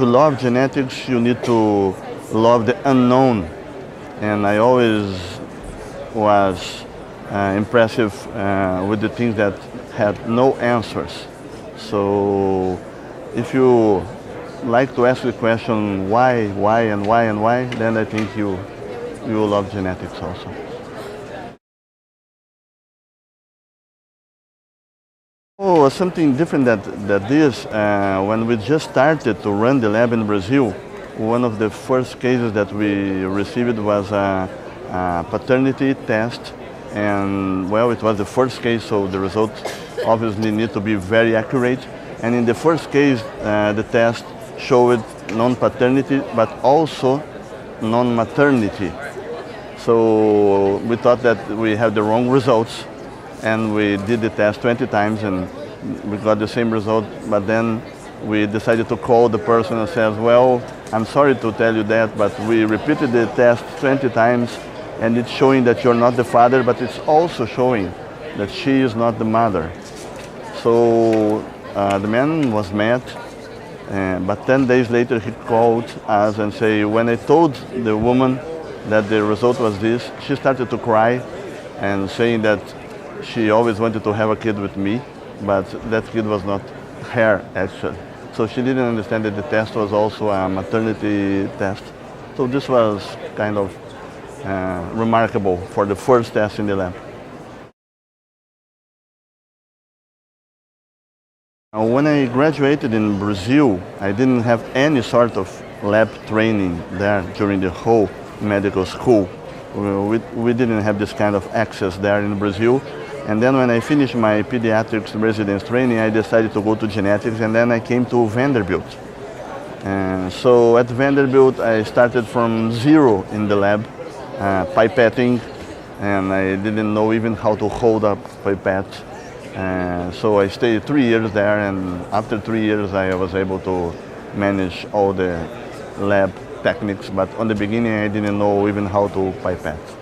to love genetics, you need to love the unknown. And I always was impressive with the things that had no answers. So if you like to ask the question why, and why, and why, then I think you will love genetics also. Oh, something different that this, when we just started to run the lab in Brazil, one of the first cases that we received was a paternity test. And well, it was the first case, so the results obviously need to be very accurate. And in the first case, the test showed non-paternity, but also non-maternity. So we thought that we had the wrong results, and we did the test 20 times and we got the same result, but then we decided to call the person and says, well, I'm sorry to tell you that, but we repeated the test 20 times and it's showing that you're not the father, but it's also showing that she is not the mother. So the man was mad, but 10 days later he called us and said, when I told the woman that the result was this, she started to cry and saying that she always wanted to have a kid with me, but that kid was not her actually. So she didn't understand that the test was also a maternity test. So this was kind of remarkable for the first test in the lab. When I graduated in Brazil, I didn't have any sort of lab training there during the whole medical school. We didn't have this kind of access there in Brazil. And then when I finished my pediatrics residence training, I decided to go to genetics, and then I came to Vanderbilt. And so at Vanderbilt, I started from zero in the lab, pipetting, and I didn't know even how to hold up pipette. So I stayed 3 years there, and after 3 years, I was able to manage all the lab techniques, but on the beginning, I didn't know even how to pipette.